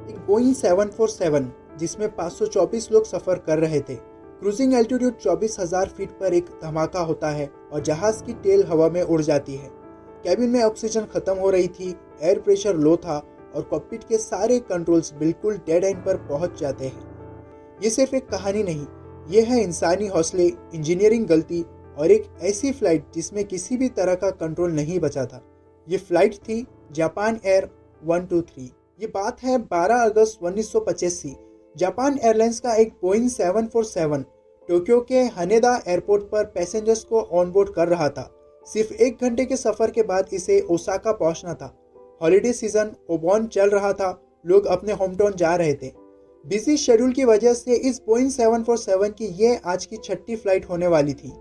एक बोइंग 747 जिसमें 524 लोग सफर कर रहे थे। क्रूजिंग एल्टीट्यूड 24,000 फीट पर एक धमाका होता है और जहाज की टेल हवा में उड़ जाती है। कैबिन में ऑक्सीजन खत्म हो रही थी, एयर प्रेशर लो था और कॉकपिट के सारे कंट्रोल्स बिल्कुल डेड एंड पर पहुंच जाते हैं। ये सिर्फ एक कहानी नहीं, ये है इंसानी हौसले, इंजीनियरिंग गलती और एक ऐसी फ्लाइट जिसमें किसी भी तरह का कंट्रोल नहीं बचा था। ये फ्लाइट थी जापान एयर 123। ये बात है 12 अगस्त 1985। जापान एयरलाइंस का एक बोइंग 747 टोक्यो के हनेदा एयरपोर्ट पर पैसेंजर्स को ऑनबोर्ड कर रहा था। सिर्फ 1 घंटे के सफर के बाद इसे ओसाका पहुंचना था। हॉलिडे सीजन ओबॉन चल रहा था, लोग अपने होम टाउन जा रहे थे। बिजी शेड्यूल की वजह से इस बोइंग 747 की ये आज की 6ठी फ्लाइट होने वाली थी।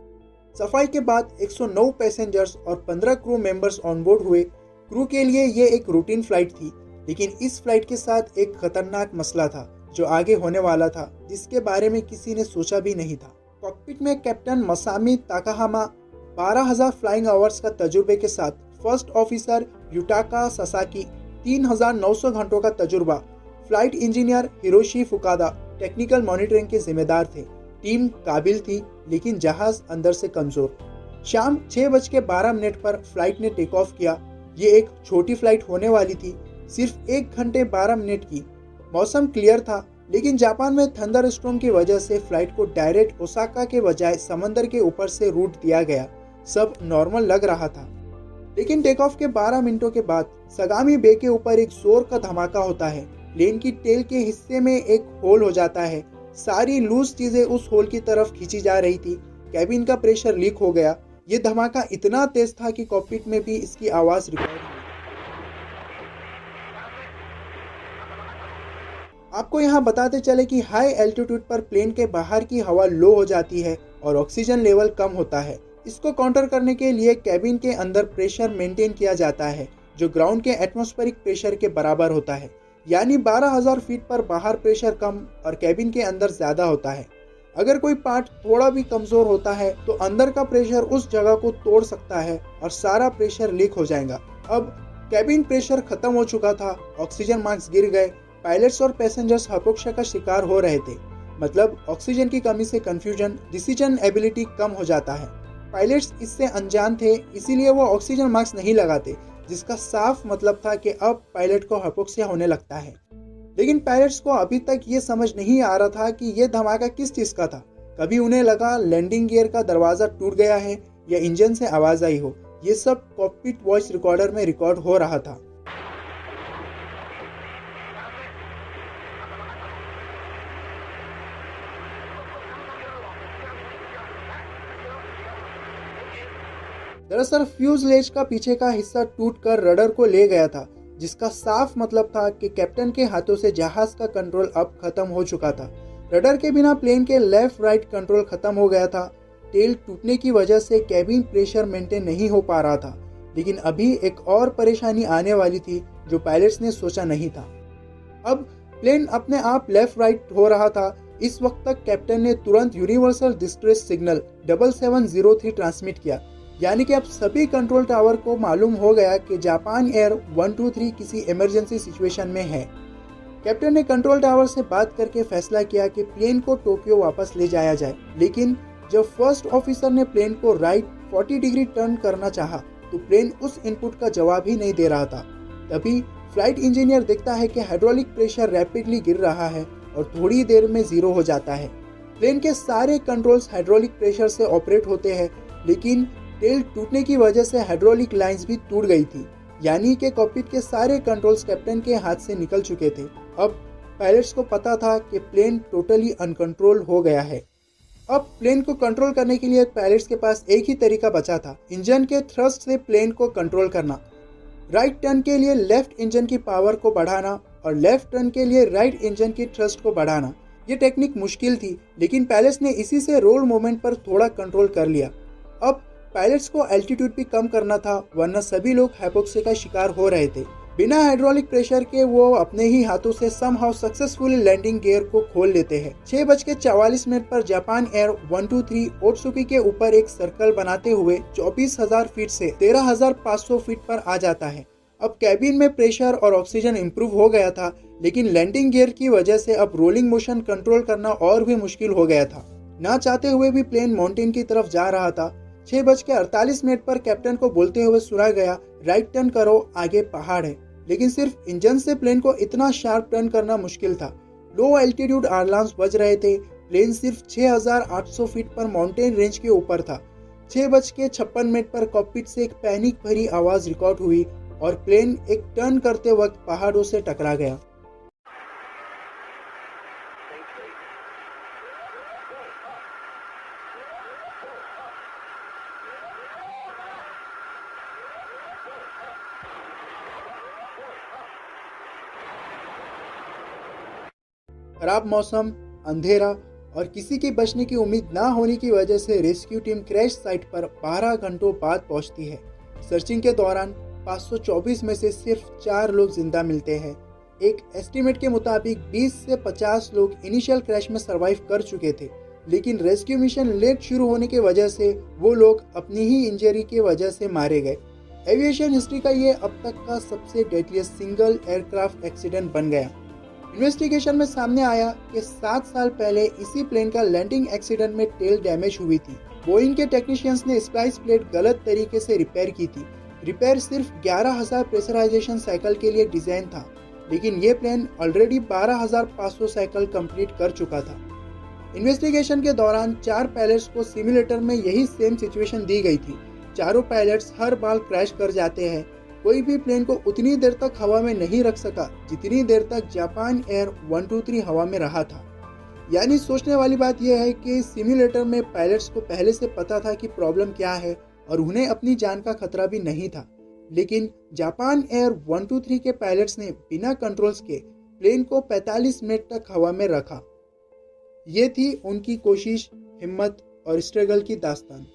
सफाई के बाद 109 पैसेंजर्स और 15 क्रू मेंबर्स ऑनबोर्ड हुए। क्रू के लिए ये एक रूटीन फ्लाइट थी, लेकिन इस फ्लाइट के साथ एक खतरनाक मसला था जो आगे होने वाला था, जिसके बारे में किसी ने सोचा भी नहीं था। कॉकपिट में कैप्टन मसामी ताकाहामा 12,000 फ्लाइंग आवर्स का तजुर्बे के साथ, फर्स्ट ऑफिसर युटाका सासाकी 3,900 घंटों का तजुर्बा, flight engineer Hiroshi Fukada technical monitoring के जिम्मेदार थे। टीम काबिल थी, लेकिन जहाज अंदर से कमजोर। शाम 6:12 पर फ्लाइट ने टेक ऑफ किया। ये एक छोटी फ्लाइट होने वाली थी, सिर्फ 1 घंटे 12 मिनट की। मौसम क्लियर था, लेकिन जापान में थंडर स्टॉर्म की वजह से फ्लाइट को डायरेक्ट ओसाका के बजाय समंदर के ऊपर से रूट दिया गया। सब नॉर्मल लग रहा था, लेकिन टेक ऑफ के 12 मिनटों के बाद सगामी बे के ऊपर एक जोर का धमाका होता है। प्लेन की टेल के हिस्से में एक होल हो जाता है। सारी लूज चीजें उस होल की तरफ खींची जा रही थी। कैबिन का प्रेशर लीक हो गया। ये धमाका इतना तेज था कि कॉकपिट में भी इसकी आवाज रिकॉर्ड हुई। आपको यहाँ बताते चले कि हाई एल्टीट्यूड पर प्लेन के बाहर की हवा लो हो जाती है और ऑक्सीजन लेवल कम होता है। इसको काउंटर करने के लिए कैबिन के अंदर प्रेशर मेंटेन किया जाता है, जो ग्राउंड के एटमॉस्फेरिक प्रेशर के बराबर होता है। यानी 12,000 फीट पर बाहर प्रेशर कम और कैबिन के अंदर ज्यादा होता है। अगर कोई पार्ट थोड़ा भी कमजोर होता है तो अंदर का प्रेशर उस जगह को तोड़ सकता है और सारा प्रेशर लीक हो जाएगा। अब कैबिन प्रेशर खत्म हो चुका था, ऑक्सीजन मार्क्स गिर गए। पायलट्स और पैसेंजर्स hypoxia का शिकार हो रहे थे। मतलब ऑक्सीजन की कमी से कंफ्यूजन, डिसीजन एबिलिटी कम हो जाता है। पायलट्स इससे अनजान थे, इसीलिए वो ऑक्सीजन मास्क नहीं लगाते, जिसका साफ मतलब था कि अब पायलट को hypoxia होने लगता है। लेकिन पायलट्स को अभी तक ये समझ नहीं आ रहा था कि ये धमाका किस चीज का था। कभी उन्हें लगा लैंडिंग गियर का दरवाजा टूट गया है या इंजन से आवाज आई हो। ये सब कॉकपिट वॉइस रिकॉर्डर में रिकॉर्ड हो रहा था। दरअसल फ्यूजलेज का पीछे का हिस्सा टूटकर रडर को ले गया था, जिसका साफ मतलब था कि कैप्टन के हाथों से जहाज का कंट्रोल अब खत्म हो चुका था। रडर के बिना प्लेन के लेफ्ट राइट कंट्रोल खत्म हो गया था। टेल टूटने की वजह से कैबिन प्रेशर मेंटेन नहीं हो पा रहा था। लेकिन अभी एक और परेशानी आने वाली थी जो पायलट्स ने सोचा नहीं था। अब प्लेन अपने आप लेफ्ट राइट हो रहा था। इस वक्त तक कैप्टन ने तुरंत यूनिवर्सल डिस्ट्रेस सिग्नल 7703 ट्रांसमिट किया, यानी कि अब सभी कंट्रोल टावर को मालूम हो गया कि जापान एयर 123 किसी इमरजेंसी सिचुएशन में है। कैप्टन ने कंट्रोल टावर से बात करके फैसला किया कि प्लेन को टोक्यो वापस ले जाया जाए। लेकिन जब फर्स्ट ऑफिसर ने प्लेन को राइट 40 डिग्री टर्न करना चाहा, तो प्लेन उस इनपुट का जवाब ही नहीं दे रहा था। तभी फ्लाइट इंजीनियर देखता है कि हाइड्रोलिक प्रेशर रैपिडली गिर रहा है और थोड़ी देर में जीरो हो जाता है। प्लेन के सारे कंट्रोल्स हाइड्रोलिक प्रेशर से ऑपरेट होते हैं, लेकिन टेल टूटने की वजह से हाइड्रोलिक लाइंस भी टूट गई थी। यानी कि कॉकपिट के सारे कंट्रोल्स कैप्टन के हाथ से निकल चुके थे। अब पायलट्स को पता था कि प्लेन टोटली अनकंट्रोल हो गया है। अब प्लेन को कंट्रोल करने के लिए पायलट्स के पास एक ही तरीका बचा था, इंजन के थ्रस्ट से प्लेन को कंट्रोल करना। राइट टर्न के लिए लेफ्ट इंजन की पावर को बढ़ाना और लेफ्ट टर्न के लिए राइट इंजन की थ्रस्ट को बढ़ाना। ये टेक्निक मुश्किल थी, लेकिन पायलट्स ने इसी से रोल मूवमेंट पर थोड़ा कंट्रोल कर लिया। अब पायलट्स को एल्टीट्यूड भी कम करना था, वरना सभी लोग hypoxia का शिकार हो रहे थे। बिना हाइड्रोलिक प्रेशर के वो अपने ही हाथों से समहाउ सक्सेसफुली लैंडिंग गियर को खोल लेते हैं। 6:44 पर जापान एयर 123 ओत्सुकी के ऊपर एक सर्कल बनाते हुए 24,000 फीट से 13,500 फीट पर आ जाता है। अब कैबिन में प्रेशर और ऑक्सीजन इंप्रूव हो गया था, लेकिन लैंडिंग गियर की वजह से अब रोलिंग मोशन कंट्रोल करना और भी मुश्किल हो गया था। ना चाहते हुए भी प्लेन माउंटेन की तरफ जा रहा था। 6:48 पर कैप्टन को बोलते हुए सुना गया, राइट टर्न करो, आगे पहाड़ है। लेकिन सिर्फ इंजन से प्लेन को इतना शार्प टर्न करना मुश्किल था। लो एल्टीट्यूड अलार्म्स बज रहे थे। प्लेन सिर्फ 6,800 फीट पर माउंटेन रेंज के ऊपर था। 6:56 पर कॉकपिट से एक पैनिक भरी आवाज रिकॉर्ड हुई और प्लेन एक टर्न करते वक्त पहाड़ों से टकरा गया। खराब मौसम, अंधेरा और किसी के बचने की उम्मीद ना होने की वजह से रेस्क्यू टीम क्रैश साइट पर 12 घंटों बाद पहुंचती है। सर्चिंग के दौरान 524 में से सिर्फ 4 लोग जिंदा मिलते हैं। एक एस्टीमेट के मुताबिक 20 से 50 लोग इनिशियल क्रैश में सरवाइव कर चुके थे, लेकिन रेस्क्यू मिशन लेट शुरू होने की वजह से वो लोग अपनी ही इंजरी की वजह से मारे गए। एविएशन हिस्ट्री का ये अब तक का सबसे डेडलीस्ट सिंगल एयरक्राफ्ट एक्सीडेंट बन गया। इन्वेस्टिगेशन में सामने आया कि 7 साल पहले इसी प्लेन का लैंडिंग एक्सीडेंट में टेल डैमेज हुई थी। बोइंग के टेक्नीशियंस ने स्प्लाइस प्लेट गलत तरीके से रिपेयर की थी। रिपेयर सिर्फ 11,000 प्रेशराइजेशन साइकिल के लिए डिजाइन था, लेकिन ये प्लेन ऑलरेडी 12,500 साइकिल कंप्लीट कर चुका था। इन्वेस्टिगेशन के दौरान 4 पायलट्स को सिमुलेटर में यही सेम सिचुएशन दी गई थी। चारों पायलट्स हर बार क्रैश कर जाते हैं। कोई भी प्लेन को उतनी देर तक हवा में नहीं रख सका जितनी देर तक जापान एयर 123 हवा में रहा था। यानी सोचने वाली बात यह है कि सिमुलेटर में पायलट्स को पहले से पता था कि प्रॉब्लम क्या है और उन्हें अपनी जान का खतरा भी नहीं था, लेकिन जापान एयर 123 के पायलट्स ने बिना कंट्रोल्स के प्लेन को 45 मिनट तक हवा में रखा। ये थी उनकी कोशिश, हिम्मत और स्ट्रगल की दास्तान।